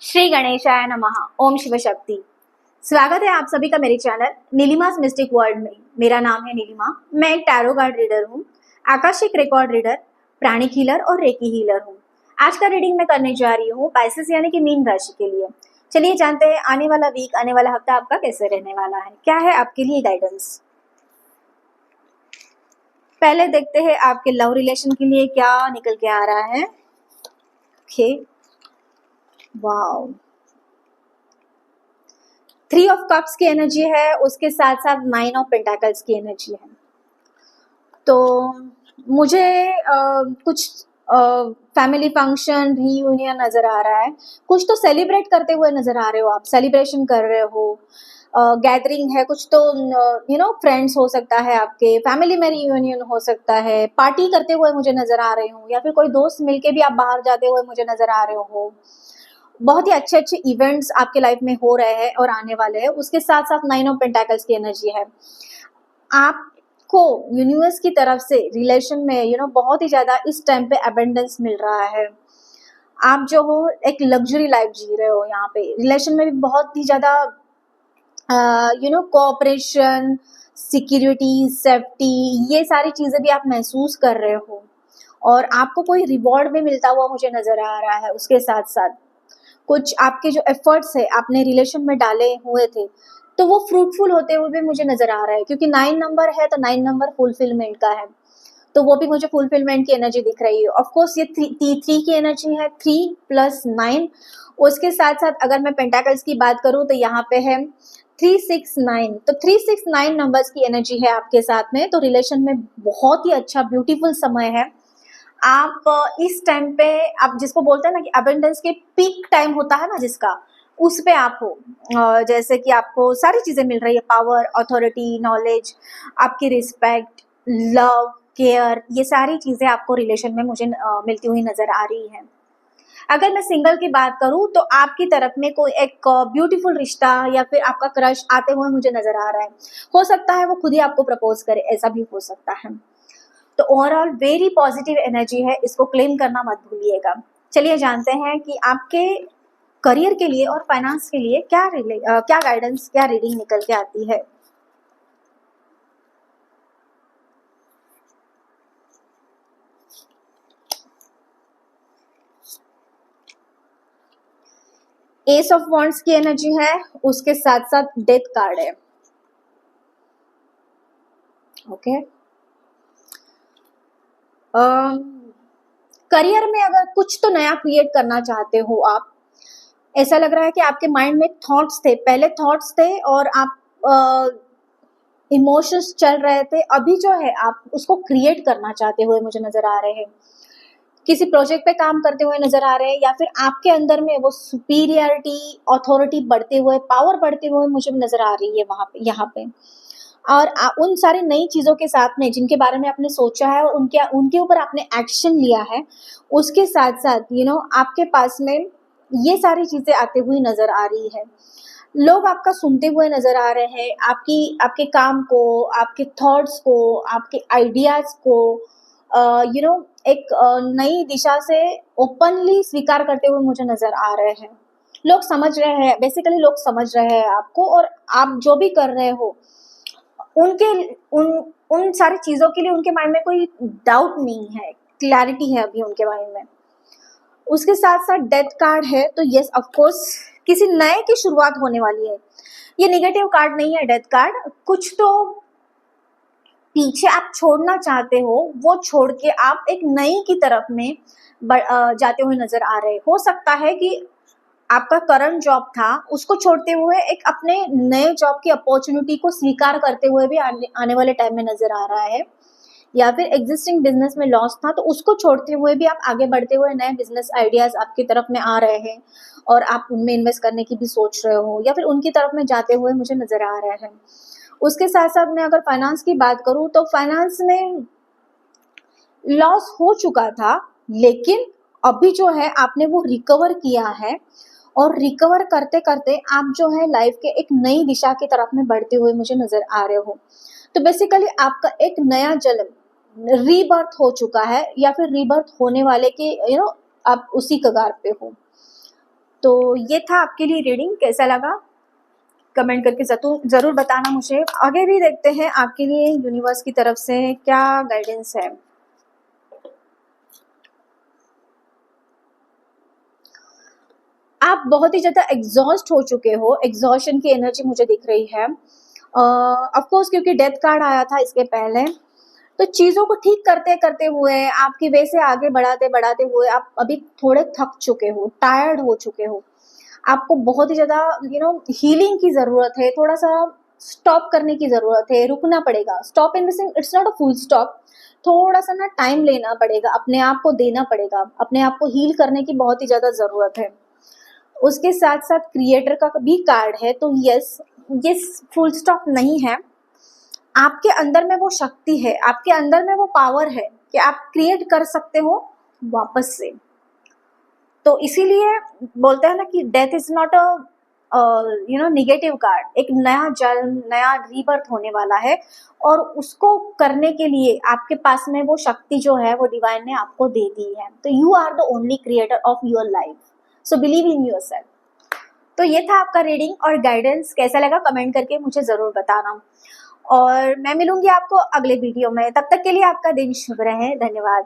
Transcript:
श्री गणेशाय नमः। ओम शिव शक्ति। स्वागत है आप सभी का मेरे चैनल नीलिमास मिस्टिक वर्ल्ड में। मेरा नाम है नीलिमा। मैं एक टैरो कार्ड रीडर हूँ, आकाशिक रिकॉर्ड रीडर, प्राणिक हीलर और रेकी हीलर हूँ। आज का रीडिंग मैं करने जा रही हूँ पाइसेस यानी कि मीन राशि के लिए। चलिए जानते हैं आने वाला वीक, आने वाला हफ्ता आपका कैसे रहने वाला है, क्या है आपके लिए गाइडेंस। पहले देखते हैं आपके लव रिलेशन के लिए क्या निकल के आ रहा है। ओके, वाओ, 3 ऑफ कप्स की एनर्जी है, उसके साथ साथ 9 ऑफ पेंटाकल्स की एनर्जी है। तो मुझे कुछ फैमिली फंक्शन रीयूनियन नजर आ रहा है, कुछ तो सेलिब्रेट करते हुए नजर आ रहे हो, आप सेलिब्रेशन कर रहे हो, गैदरिंग है, कुछ तो फ्रेंड्स हो सकता है, आपके फैमिली में रीयूनियन हो सकता है, पार्टी करते हुए मुझे नजर आ रहे हो, या फिर कोई दोस्त मिलके भी आप बाहर जाते हुए मुझे नजर आ रहे हो। बहुत ही अच्छे अच्छे इवेंट्स आपके लाइफ में हो रहे हैं और आने वाले हैं। उसके साथ साथ 9 ऑफ पेंटाकल्स की एनर्जी है। आपको यूनिवर्स की तरफ से रिलेशन में बहुत ही ज्यादा इस टाइम पे अबेंडेंस मिल रहा है। आप जो हो एक लग्जरी लाइफ जी रहे हो, यहाँ पे रिलेशन में भी बहुत ही ज्यादा कोऑपरेशन, सिक्योरिटी, सेफ्टी, ये सारी चीजें भी आप महसूस कर रहे हो और आपको कोई रिवॉर्ड भी मिलता हुआ मुझे नजर आ रहा है। उसके साथ साथ कुछ आपके जो एफर्ट्स है आपने रिलेशन में डाले हुए थे, तो वो फ्रूटफुल होते हुए भी मुझे नजर आ रहा है, क्योंकि 9 नंबर है तो 9 नंबर फुलफिलमेंट का है, तो वो भी मुझे फुलफिलमेंट की एनर्जी दिख रही है। ऑफ कोर्स ये 3 की एनर्जी है, 3 + 9। उसके साथ साथ अगर मैं पेंटाकल्स की बात करूं तो यहाँ पे है 369, तो 369 नंबर्स की एनर्जी है आपके साथ में। तो रिलेशन में बहुत ही अच्छा ब्यूटीफुल समय है। आप इस टाइम पे, आप जिसको बोलते हैं ना कि अबेंडेंस के पीक टाइम होता है ना जिसका, उस पे आप हो। जैसे कि आपको सारी चीजें मिल रही है, पावर, अथॉरिटी, नॉलेज, आपकी रिस्पेक्ट, लव, केयर, ये सारी चीजें आपको रिलेशन में मुझे मिलती हुई नजर आ रही है। अगर मैं सिंगल की बात करूं तो आपकी तरफ में कोई एक ब्यूटीफुल रिश्ता या फिर आपका क्रश आते हुए मुझे नजर आ रहा है। हो सकता है वो खुद ही आपको प्रपोज करे, ऐसा भी हो सकता है। तो ओवरऑल वेरी पॉजिटिव एनर्जी है, इसको क्लेम करना मत भूलिएगा। चलिए जानते हैं कि आपके करियर के लिए और फाइनेंस के लिए क्या गाइडेंस, क्या रीडिंग निकल के आती है। एस ऑफ वॉन्ड्स की एनर्जी है, उसके साथ साथ डेथ कार्ड है। ओके, करियर में अगर कुछ तो नया क्रिएट करना चाहते हो आप, ऐसा लग रहा है कि आपके माइंड में थॉट्स थे, पहले थॉट्स थे और आप इमोशंस चल रहे थे, अभी जो है आप उसको क्रिएट करना चाहते हुए मुझे नजर आ रहे हैं। किसी प्रोजेक्ट पे काम करते हुए नजर आ रहे हैं, या फिर आपके अंदर में वो सुपीरियरिटी, अथॉरिटी बढ़ते हुए, पावर बढ़ते हुए मुझे नजर आ रही है वहां पे, यहाँ पे। और उन सारी नई चीजों के साथ में जिनके बारे में आपने सोचा है और उनके ऊपर आपने एक्शन लिया है, उसके साथ साथ आपके पास में ये सारी चीजें आते हुए नजर आ रही है। लोग आपका सुनते हुए नजर आ रहे हैं, आपके काम को, आपके थॉट्स को, आपके आइडियाज को एक नई दिशा से ओपनली स्वीकार करते हुए मुझे नजर आ रहे हैं। लोग समझ रहे हैं, बेसिकली लोग समझ रहे हैं आपको, और आप जो भी कर रहे हो उनके उन उन सारी चीजों के लिए उनके माइंड में कोई डाउट नहीं है, क्लैरिटी है अभी उनके माइंड में। उसके साथ साथ डेथ कार्ड है, तो यस ऑफ कोर्स किसी नए की शुरुआत होने वाली है। ये नेगेटिव कार्ड नहीं है डेथ कार्ड, कुछ तो पीछे आप छोड़ना चाहते हो, वो छोड़ के आप एक नई की तरफ में जाते हुए नजर आ रहे। हो सकता है कि आपका करंट जॉब था, उसको छोड़ते हुए एक अपने नए जॉब की अपॉर्चुनिटी को स्वीकार करते हुए भी आने वाले टाइम में नजर आ रहा है, या फिर एग्जिस्टिंग बिजनेस में लॉस था तो उसको छोड़ते हुए भी आप आगे बढ़ते हुए नए बिजनेस आइडियाज आपकी तरफ में आ रहे हैं और आप उनमें इन्वेस्ट करने की भी सोच रहे हो, या फिर उनकी तरफ में जाते हुए मुझे नजर आ रहा है। उसके साथ साथ मैं अगर फाइनेंस की बात करूं तो फाइनेंस में लॉस हो चुका था, लेकिन अभी जो है आपने वो रिकवर किया है, और रिकवर करते करते आप जो है लाइफ के एक नई दिशा की तरफ में बढ़ते हुए मुझे नजर आ रहे हो। तो बेसिकली आपका एक नया जन्म, रीबर्थ हो चुका है, या फिर रीबर्थ होने वाले के आप उसी कगार पे हो। तो ये था आपके लिए रीडिंग, कैसा लगा कमेंट करके जरूर बताना मुझे। आगे भी देखते हैं आपके लिए यूनिवर्स की तरफ से क्या गाइडेंस है। आप बहुत ही ज्यादा एग्जॉस्ट हो चुके हो, एग्जॉशन की एनर्जी मुझे दिख रही है। ऑफ कोर्स क्योंकि डेथ कार्ड आया था इसके पहले, तो चीजों को ठीक करते करते हुए, आपकी वे से आगे बढ़ाते बढ़ाते हुए आप अभी थोड़े थक चुके हो, टायर्ड हो चुके हो। आपको बहुत ही ज्यादा हीलिंग की जरूरत है, थोड़ा सा स्टॉप करने की जरूरत है, रुकना पड़ेगा। Stop in the sense it's not a full stop, थोड़ा सा ना टाइम लेना पड़ेगा, अपने आप को देना पड़ेगा, अपने आप को हील करने की बहुत ही ज्यादा जरूरत है। उसके साथ साथ क्रिएटर का भी कार्ड है, तो यस, ये फुल स्टॉप नहीं है। आपके अंदर में वो शक्ति है, आपके अंदर में वो पावर है कि आप क्रिएट कर सकते हो वापस से। तो इसीलिए बोलते हैं ना कि death is not a negative card. एक नया जन्म, नया रीबर्थ होने वाला है, और उसको करने के लिए आपके पास में वो शक्ति जो है वो डिवाइन ने आपको दे दी है। तो you are the only creator of your life, so believe in yourself. तो ये था आपका रीडिंग और गाइडेंस, कैसा लगा कमेंट करके मुझे जरूर बताना। और मैं मिलूंगी आपको अगले वीडियो में, तब तक के लिए आपका दिन शुभ रहे। धन्यवाद।